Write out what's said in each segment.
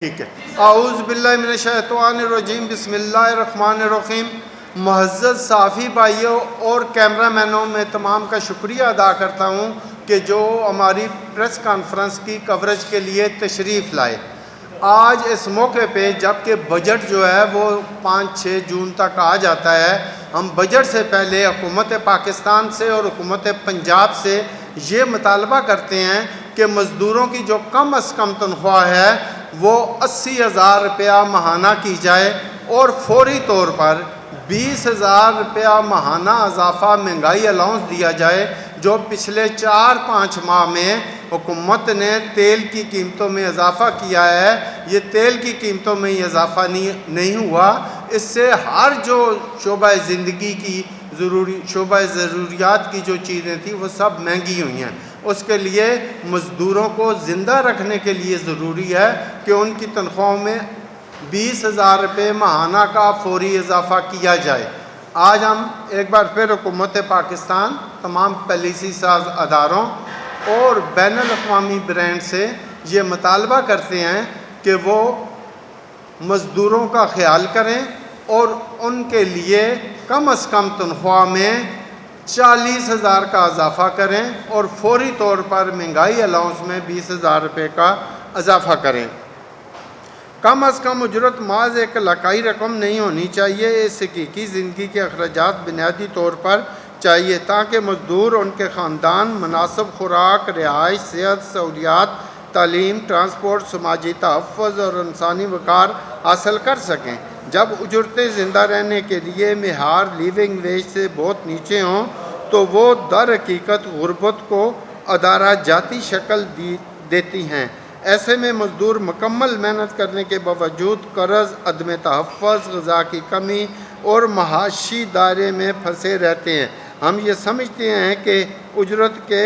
ٹھیک ہے۔ اعوذ باللہ من الشیطان الرجیم، بسم اللہ الرحمن الرحیم۔ معزز صحافی بھائیوں اور کیمرہ مینوں میں تمام کا شکریہ ادا کرتا ہوں کہ جو ہماری پریس کانفرنس کی کوریج کے لیے تشریف لائے۔ آج اس موقع پہ جبکہ بجٹ جو ہے وہ 5-6 جون تک آ جاتا ہے، ہم بجٹ سے پہلے حکومت پاکستان سے اور حکومت پنجاب سے یہ مطالبہ کرتے ہیں کہ مزدوروں کی جو کم از کم تنخواہ ہے وہ 80,000 روپیہ ماہانہ کی جائے اور فوری طور پر 20,000 روپیہ ماہانہ اضافہ مہنگائی الاؤنس دیا جائے، جو پچھلے 4-5 ماہ میں حکومت نے تیل کی قیمتوں میں اضافہ کیا ہے۔ یہ تیل کی قیمتوں میں اضافہ نہیں ہوا، اس سے ہر جو شعبہ زندگی کی شعبہ ضروریات کی جو چیزیں تھیں وہ سب مہنگی ہوئی ہیں۔ اس کے لیے مزدوروں کو زندہ رکھنے کے لیے ضروری ہے کہ ان کی تنخواہوں میں 20,000 روپے ماہانہ کا فوری اضافہ کیا جائے۔ آج ہم ایک بار پھر حکومت پاکستان، تمام پالیسی ساز اداروں اور بین الاقوامی برانڈ سے یہ مطالبہ کرتے ہیں کہ وہ مزدوروں کا خیال کریں اور ان کے لیے کم از کم تنخواہ میں 40,000 کا اضافہ کریں اور فوری طور پر مہنگائی الاؤنس میں 20,000 روپے کا اضافہ کریں۔ کم از کم اجرت محض ایک علاقائی رقم نہیں ہونی چاہیے، اس حقیقی زندگی کے اخراجات بنیادی طور پر چاہیے تاکہ مزدور اور ان کے خاندان مناسب خوراک، رہائش، صحت، سہولیات، تعلیم، ٹرانسپورٹ، سماجی تحفظ اور انسانی وقار حاصل کر سکیں۔ جب اجرتیں زندہ رہنے کے لیے معیار لیونگ ویج سے بہت نیچے ہوں تو وہ در حقیقت غربت کو ادارہ جاتی شکل دیتی ہیں۔ ایسے میں مزدور مکمل محنت کرنے کے باوجود قرض، عدم تحفظ، غذا کی کمی اور معاشی دائرے میں پھنسے رہتے ہیں۔ ہم یہ سمجھتے ہیں کہ اجرت کے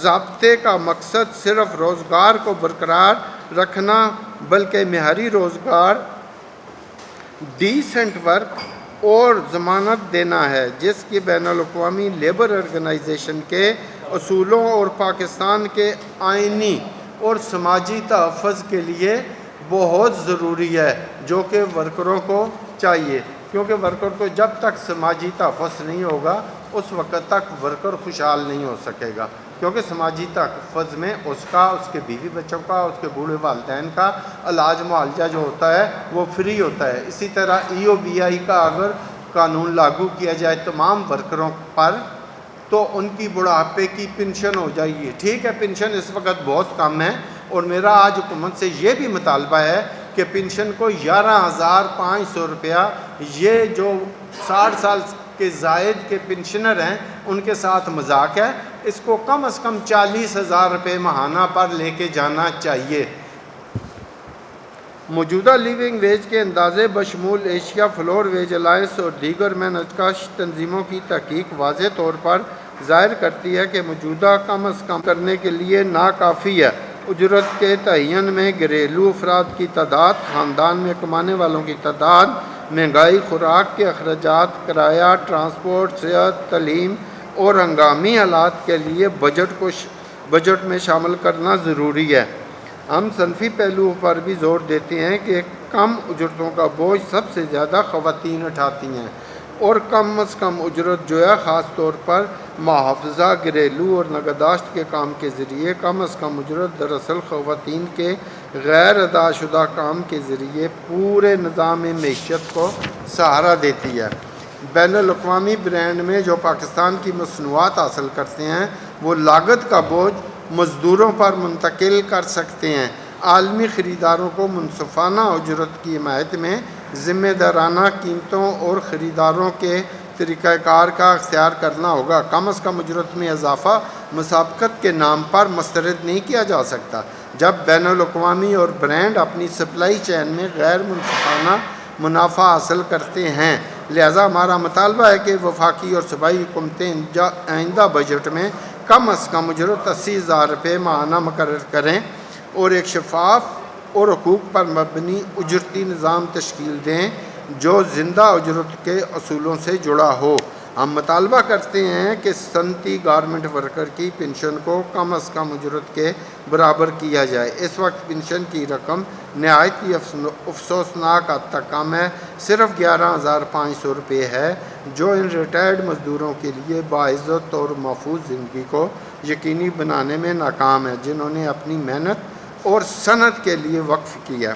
ضابطے کا مقصد صرف روزگار کو برقرار رکھنا بلکہ معیاری روزگار، ڈیسنٹ ورک اور ضمانت دینا ہے، جس کی بین الاقوامی لیبر آرگنائزیشن کے اصولوں اور پاکستان کے آئینی اور سماجی تحفظ کے لیے بہت ضروری ہے، جو کہ ورکروں کو چاہیے، کیونکہ ورکر کو جب تک سماجی تحفظ نہیں ہوگا اس وقت تک ورکر خوشحال نہیں ہو سکے گا، کیونکہ سماجی تحفظ میں اس کا، اس کے بیوی بچوں کا، اس کے بوڑھے والدین کا علاج معالجہ جو ہوتا ہے وہ فری ہوتا ہے۔ اسی طرح EOBI کا اگر قانون لاگو کیا جائے تمام ورکروں پر تو ان کی بڑھاپے کی پنشن ہو جائے گی۔ ٹھیک ہے، پنشن اس وقت بہت کم ہے اور میرا آج حکومت سے یہ بھی مطالبہ ہے کہ پنشن کو 11,500 روپیہ، یہ جو 60 سال کے زائد کے پنشنر ہیں ان کے ساتھ مذاق ہے، اس کو کم از کم 40,000 روپے ماہانہ پر لے کے جانا چاہیے۔ موجودہ لیونگ ویج کے اندازے بشمول ایشیا فلور ویج الائنس اور دیگر محنت کش تنظیموں کی تحقیق واضح طور پر ظاہر کرتی ہے کہ موجودہ کم از کم کرنے کے لیے ناکافی ہے۔ اجرت کے تعین میں گھریلو افراد کی تعداد، خاندان میں کمانے والوں کی تعداد، مہنگائی، خوراک کے اخراجات، کرایہ، ٹرانسپورٹ، صحت، تعلیم اور ہنگامی حالات کے لیے بجٹ میں شامل کرنا ضروری ہے۔ ہم صنفی پہلوؤں پر بھی زور دیتے ہیں کہ کم اجرتوں کا بوجھ سب سے زیادہ خواتین اٹھاتی ہیں اور کم از کم اجرت جو ہے خاص طور پر محافظہ، گھریلو اور نگہداشت کے کام کے ذریعے کم از کم اجرت دراصل خواتین کے غیر ادا شدہ کام کے ذریعے پورے نظام معیشت کو سہارا دیتی ہے۔ بین الاقوامی برانڈ میں جو پاکستان کی مصنوعات حاصل کرتے ہیں وہ لاگت کا بوجھ مزدوروں پر منتقل کر سکتے ہیں۔ عالمی خریداروں کو منصفانہ اجرت کی حمایت میں ذمہ دارانہ قیمتوں اور خریداروں کے طریقہ کار کا اختیار کرنا ہوگا۔ کم از کم اجرت میں اضافہ مسابقت کے نام پر مسترد نہیں کیا جا سکتا۔ جب بین الاقوامی اور برانڈ اپنی سپلائی چین میں غیر منصفانہ منافع حاصل کرتے ہیں، لہذا ہمارا مطالبہ ہے کہ وفاقی اور صوبائی حکومتیں آئندہ بجٹ میں کم از کم اجرت 80,000 روپے ماہانہ مقرر کریں اور ایک شفاف اور حقوق پر مبنی اجرتی نظام تشکیل دیں جو زندہ اجرت کے اصولوں سے جڑا ہو۔ ہم مطالبہ کرتے ہیں کہ صنعتی گارمنٹ ورکر کی پنشن کو کم از کم اجرت کے برابر کیا جائے۔ اس وقت پنشن کی رقم نہایت ہی افسوسناک حد تک کم ہے، صرف 11,500 روپے ہے، جو ان ریٹائرڈ مزدوروں کے لیے باعزت اور محفوظ زندگی کو یقینی بنانے میں ناکام ہے، جنہوں نے اپنی محنت اور صنعت کے لیے وقف کیا۔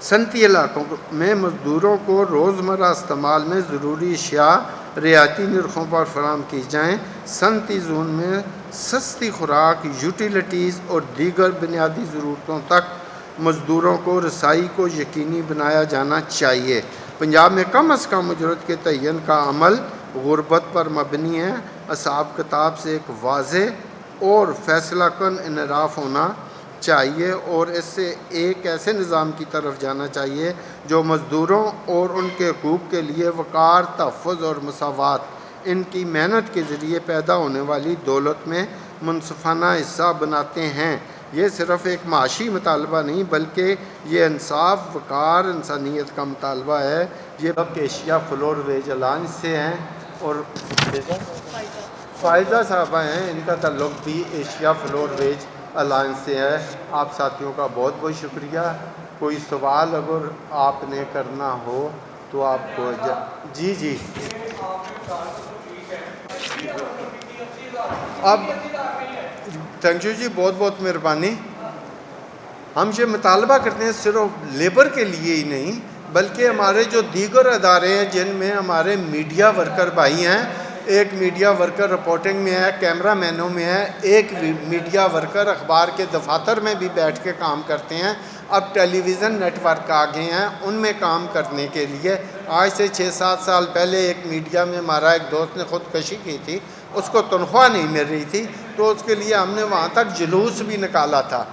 صنعتی علاقوں میں مزدوروں کو روزمرہ استعمال میں ضروری اشیاء رعایتی نرخوں پر فراہم کی جائیں۔ صنعتی زون میں سستی خوراک، یوٹیلیٹیز اور دیگر بنیادی ضرورتوں تک مزدوروں کو رسائی کو یقینی بنایا جانا چاہیے۔ پنجاب میں کم از کم اجرت کے تعین کا عمل غربت پر مبنی ہے۔ حساب کتاب سے ایک واضح اور فیصلہ کن انحراف ہونا چاہیے اور اس سے ایک ایسے نظام کی طرف جانا چاہیے جو مزدوروں اور ان کے حقوق کے لیے وقار، تحفظ اور مساوات، ان کی محنت کے ذریعے پیدا ہونے والی دولت میں منصفانہ حصہ بناتے ہیں۔ یہ صرف ایک معاشی مطالبہ نہیں بلکہ یہ انصاف، وقار، انسانیت کا مطالبہ ہے۔ یہ اب ایشیا فلور ویج الائنس سے ہیں اور فائزہ صاحبہ ہیں، ان کا تعلق بھی ایشیا فلور ویج الائنس سے ہے۔ آپ ساتھیوں کا بہت بہت شکریہ۔ کوئی سوال اگر آپ نے کرنا ہو تو آپ کو جی اب تھینک یو جی، بہت بہت مہربانی۔ ہم یہ مطالبہ کرتے ہیں صرف لیبر کے لیے ہی نہیں بلکہ ہمارے جو دیگر ادارے ہیں جن میں ہمارے میڈیا ورکر بھائی ہیں، ایک میڈیا ورکر رپورٹنگ میں ہے، کیمرہ مینوں میں ہے، ایک میڈیا ورکر اخبار کے دفاتر میں بھی بیٹھ کے کام کرتے ہیں، اب ٹیلی ویژن نیٹ ورک آ گئے ہیں ان میں کام کرنے کے لیے۔ آج سے 6-7 سال پہلے ایک میڈیا میں ہمارا ایک دوست نے خودکشی کی تھی، اس کو تنخواہ نہیں مل رہی تھی تو اس کے لیے ہم نے وہاں تک جلوس بھی نکالا تھا،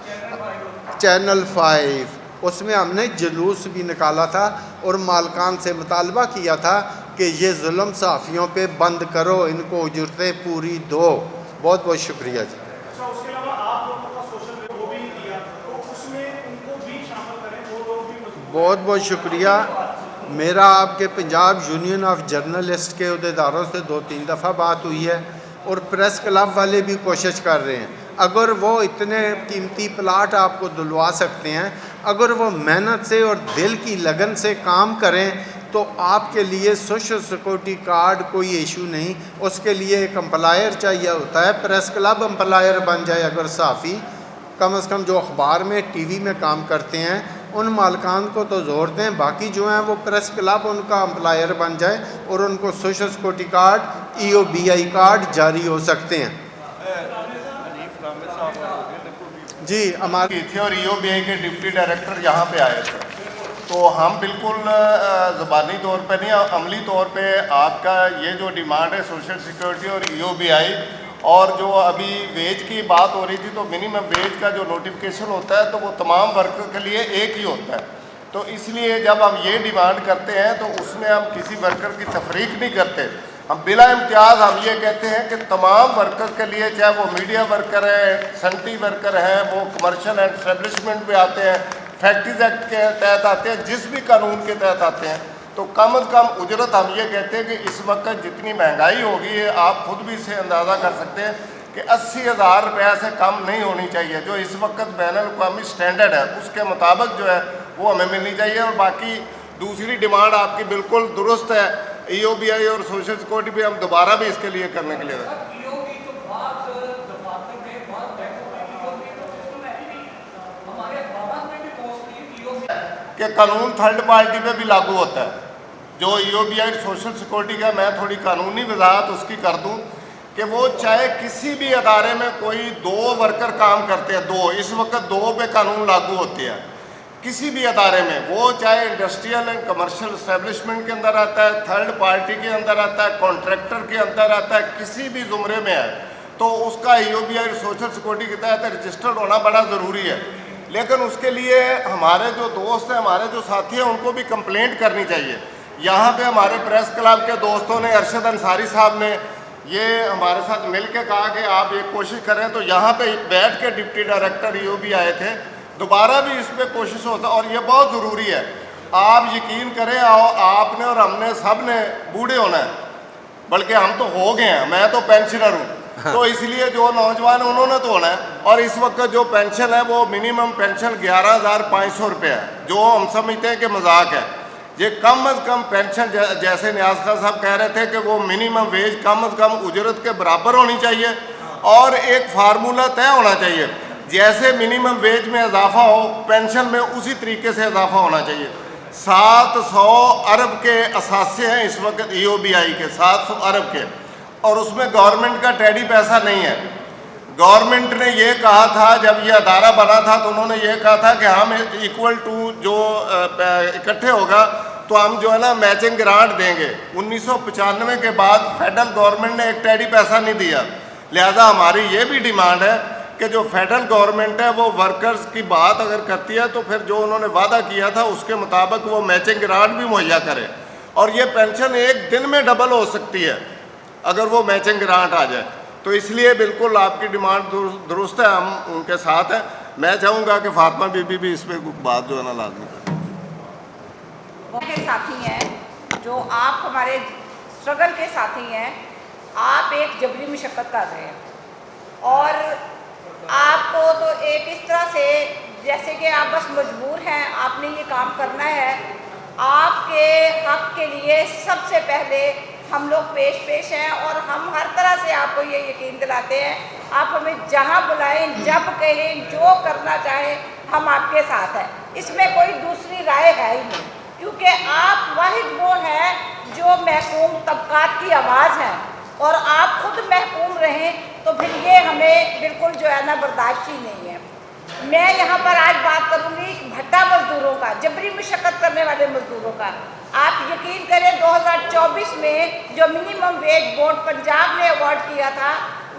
چینل 5 اس میں ہم نے جلوس بھی نکالا تھا اور مالکان سے مطالبہ کیا تھا کہ یہ ظلم صحافیوں پہ بند کرو، ان کو اجرتیں پوری دو۔ بہت بہت شکریہ جی۔ اس کے علاوہ آپ لوگوں کا سوشل وہ بھی دیا تو اس میں ان کو بھی شامل کریں، وہ لوگ بھی بہت بہت شکریہ۔ میرا آپ کے پنجاب یونین آف جرنلسٹ کے عہدیداروں سے 2-3 دفعہ بات ہوئی ہے اور پریس کلب والے بھی کوشش کر رہے ہیں۔ اگر وہ اتنے قیمتی پلاٹ آپ کو دلوا سکتے ہیں، اگر وہ محنت سے اور دل کی لگن سے کام کریں تو آپ کے لیے سوشل سیکورٹی کارڈ کوئی ایشو نہیں، اس کے لیے ایک امپلائر چاہیے ہوتا ہے۔ پریس کلب امپلائر بن جائے اگر صحافی، کم از کم جو اخبار میں ٹی وی میں کام کرتے ہیں ان مالکان کو تو زور دیں، باقی جو ہیں وہ پریس کلب ان کا امپلائر بن جائے اور ان کو social security card, EOBI card جاری ہو سکتے ہیں۔ جی ہماری تھے اور EOBI کے ڈپٹی ڈائریکٹر یہاں پہ آئے تھے، تو ہم بالکل زبانی طور پہ نہیں، عملی طور پہ آپ کا یہ جو ڈیمانڈ ہے سوشل سیکورٹی اور EOBI اور جو ابھی ویج کی بات ہو رہی تھی، تو منیمم ویج کا جو نوٹیفیکیشن ہوتا ہے تو وہ تمام ورکر کے لیے ایک ہی ہوتا ہے، تو اس لیے جب ہم یہ ڈیمانڈ کرتے ہیں تو اس میں ہم کسی ورکر کی تفریق نہیں کرتے، ہم بلا امتیاز ہم یہ کہتے ہیں کہ تمام ورکر کے لیے، چاہے وہ میڈیا ورکر ہیں، صنعتی ورکر ہیں، وہ کمرشل اینڈ اسٹیبلشمنٹ پہ آتے ہیں، فیکٹریز ایکٹ کے تحت آتے ہیں، جس بھی قانون کے تحت آتے ہیں، تو کم از کم اجرت ہم یہ کہتے ہیں کہ اس وقت جتنی مہنگائی ہوگی ہے آپ خود بھی اسے اندازہ کر سکتے ہیں کہ 80,000 روپے سے کم نہیں ہونی چاہیے، جو اس وقت بین الاقوامی سٹینڈرڈ ہے اس کے مطابق جو ہے وہ ہمیں ملنی چاہیے۔ اور باقی دوسری ڈیمانڈ آپ کی بالکل درست ہے، EOBI اور سوشل سیکورٹی پہ ہم دوبارہ بھی اس کے لیے کرنے کے لیے کہ قانون تھرڈ پارٹی پہ بھی لاگو ہوتا ہے، جو EOBI سوشل سیکورٹی کا میں تھوڑی قانونی وضاحت اس کی کر دوں کہ وہ چاہے کسی بھی ادارے میں کوئی 2 ورکر کام کرتے ہیں، 2 اس وقت 2 پہ قانون لاگو ہوتے ہیں کسی بھی ادارے میں، وہ چاہے انڈسٹریل اینڈ کمرشل اسٹیبلشمنٹ کے اندر آتا ہے، تھرڈ پارٹی کے اندر آتا ہے، کانٹریکٹر کے اندر آتا ہے، کسی بھی زمرے میں ہے تو اس کا EOBI سوشل سیکورٹی کے تحت رجسٹرڈ ہونا بڑا ضروری ہے۔ لیکن اس کے لیے ہمارے جو دوست ہیں، ہمارے جو ساتھی ہیں، ان کو بھی کمپلینٹ کرنی چاہیے۔ یہاں پہ ہمارے پریس کلب کے دوستوں نے، ارشد انصاری صاحب نے یہ ہمارے ساتھ مل کے کہا کہ آپ یہ کوشش کریں، تو یہاں پہ بیٹھ کے ڈپٹی ڈائریکٹر EOBI آئے تھے، دوبارہ بھی اس پہ کوشش ہوتا اور یہ بہت ضروری ہے۔ آپ یقین کریں آپ نے اور ہم نے سب نے بوڑھے ہونا ہے، بلکہ ہم تو ہو گئے ہیں، میں تو پینشنر ہوں، تو اس لیے جو نوجوان انہوں نے تو ہونا ہے. اور اس وقت جو پینشن ہے وہ منیمم پینشن 11,500 روپے ہے، جو ہم سمجھتے ہیں کہ مذاق ہے. یہ کم از کم پینشن جیسے نیاز خان صاحب کہہ رہے تھے کہ وہ منیمم ویج کم از کم اجرت کے برابر ہونی چاہیے، اور ایک فارمولہ طے ہونا چاہیے. جیسے منیمم ویج میں اضافہ ہو پینشن میں اسی طریقے سے اضافہ ہونا چاہیے. 700 ارب کے اثاثے ہیں اس وقت EOBI کے، 700 ارب کے، اور اس میں گورنمنٹ کا ٹیڈی پیسہ نہیں ہے. گورنمنٹ نے یہ کہا تھا جب یہ ادارہ بنا تھا تو انہوں نے یہ کہا تھا کہ ہم ایکول ٹو جو اکٹھے ہوگا تو ہم جو ہے نا میچنگ گرانٹ دیں گے. 1995 کے بعد فیڈرل گورنمنٹ نے ایک ٹیڈی پیسہ نہیں دیا. لہذا ہماری یہ بھی ڈیمانڈ ہے کہ جو فیڈرل گورنمنٹ ہے وہ ورکرز کی بات اگر کرتی ہے تو پھر جو انہوں نے وعدہ کیا تھا اس کے مطابق وہ میچنگ گرانٹ بھی مہیا کرے. اور یہ پینشن ایک دن میں ڈبل ہو سکتی ہے اگر وہ میچنگ گرانٹ آ جائے. تو اس لیے بالکل آپ کی ڈیمانڈ درست ہے، ہم ان کے ساتھ ہیں. میں چاہوں گا کہ فاطمہ بی بی بھی اس پہ بات جو ہے نا لازمی کریں. وہ کے ساتھی ہیں جو آپ ہمارے اسٹرگل کے ساتھی ہیں. آپ ایک جبری مشقت کر رہے ہیں اور آپ کو تو ایک اس طرح سے جیسے کہ آپ بس مجبور ہیں، آپ نے یہ کام کرنا ہے. آپ کے حق کے لیے سب سے پہلے ہم لوگ پیش ہیں اور ہم ہر طرح سے آپ کو یہ یقین دلاتے ہیں. آپ ہمیں جہاں بلائیں، جب کہیں، جو کرنا چاہیں، ہم آپ کے ساتھ ہیں. اس میں کوئی دوسری رائے ہے ہی نہیں، کیونکہ آپ واحد وہ ہیں جو محکوم طبقات کی آواز ہیں، اور آپ خود محکوم رہیں تو پھر یہ ہمیں بالکل جو ہے نا برداشت ہی نہیں ہے. میں یہاں پر آج بات کروں گی بھٹا مزدوروں کا، جبری مشقت کرنے والے مزدوروں کا. آپ یقین کریں 2024 میں جو منیمم ویج بورڈ پنجاب نے ایوارڈ کیا تھا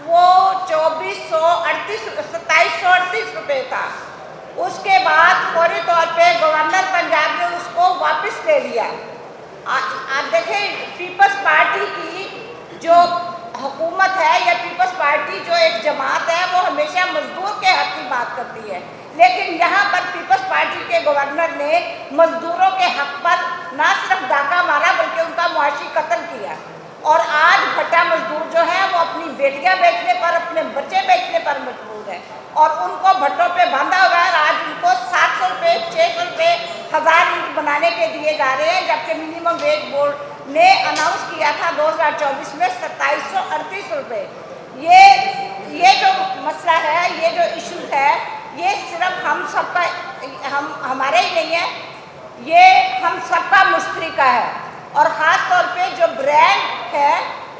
وہ 2738 روپے تھا. اس کے بعد فوری طور پہ گورنر پنجاب نے اس کو واپس لے لیا. آپ دیکھیں پیپلز پارٹی کی جو حکومت ہے یا پیپلز پارٹی جو ایک جماعت ہے وہ ہمیشہ مزدور کے حق کی بات کرتی ہے، لیکن یہاں پر پیپلز پارٹی کے گورنر نے مزدوروں کے حق پر نہ صرف ڈاکہ مارا بلکہ ان کا معاشی قتل کیا. اور آج بھٹا مزدور جو ہے وہ اپنی بیٹیاں بیچنے پر، اپنے بچے بیچنے پر مجبور ہے اور ان کو بھٹوں پہ باندھا ہوا ہے. آج ان کو 700 روپے، 600 روپے، 1000 اینٹ بنانے کے دیے جا رہے ہیں، جبکہ منیمم ویج بورڈ نے اناؤنس کیا تھا 2024 میں 2738 روپے. یہ جو مسئلہ ہے، یہ جو ایشوز ہے، یہ صرف ہم سب کا ہمارے ہی نہیں ہے، یہ ہم سب کا مشترکہ ہے. اور خاص طور پہ جو برانڈ ہے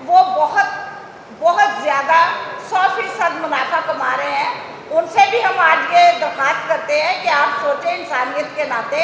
وہ بہت زیادہ 100% منافع کما رہے ہیں. ان سے بھی ہم آج یہ درخواست کرتے ہیں کہ آپ سوچیں انسانیت کے ناطے.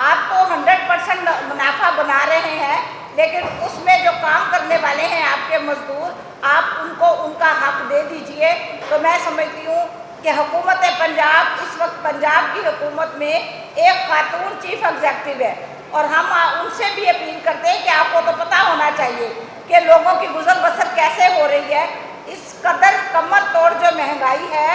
آپ تو 100% منافع بنا رہے ہیں، لیکن اس میں جو کام کرنے والے ہیں آپ کے مزدور، آپ ان کو ان کا حق دے دیجئے. تو میں سمجھتی ہوں کہ حکومت پنجاب اس وقت پنجاب کی حکومت میں ایک خاتون چیف ایگزیکٹو ہے، اور ہم ان سے بھی اپیل کرتے ہیں کہ آپ کو تو پتہ ہونا چاہیے کہ لوگوں کی گزر بسر کیسے ہو رہی ہے. اس قدر کمر توڑ جو مہنگائی ہے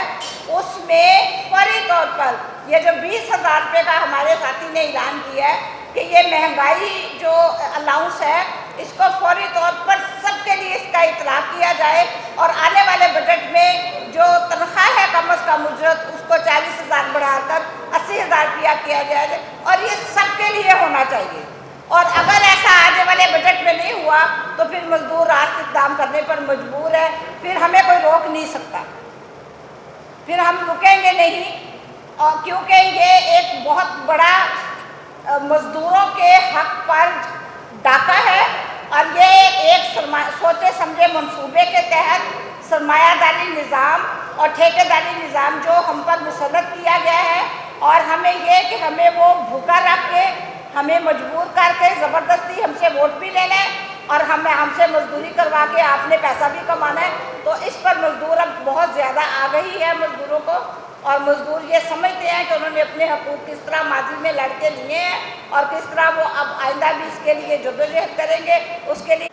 اس میں فوری طور پر یہ جو 20,000 روپے کا ہمارے ساتھی نے اعلان کیا ہے کہ یہ مہنگائی جو الاؤنس ہے اس کو فوری طور پر سب کے لیے اس کا اطلاق کیا جائے، اور آنے والے بجٹ میں جو تنخواہ ہے کم از کم اجرت اس کو 40,000 بڑھا کر 80,000 روپیہ کیا جائے، اور یہ سب کے لیے ہونا چاہیے. اور اگر ایسا آنے والے بجٹ میں نہیں ہوا تو پھر مزدور راست اقدام کرنے پر مجبور ہے. پھر ہمیں کوئی روک نہیں سکتا، پھر ہم رکیں گے نہیں، اور کیونکہ یہ ایک بہت بڑا مزدوروں کے حق پر ڈاکہ ہے، اور یہ ایک سوچے سمجھے منصوبے کے تحت سرمایہ داری نظام اور ٹھیکے داری نظام جو ہم پر مسلط کیا گیا ہے. اور ہمیں یہ کہ ہمیں وہ بھوکا رکھ کے، ہمیں مجبور کر کے زبردستی ہم سے ووٹ بھی لینا ہے اور ہم سے مزدوری کروا کے آپ نے پیسہ بھی کمانا ہے. تو اس پر مزدور اب بہت زیادہ آ گئی ہے مزدوروں کو، اور مزدور یہ سمجھتے ہیں کہ انہوں نے اپنے حقوق کس طرح ماضی میں لڑ کے لیے ہیں اور کس طرح وہ اب آئندہ بھی اس کے لیے جدوجہد کریں گے. اس کے لیے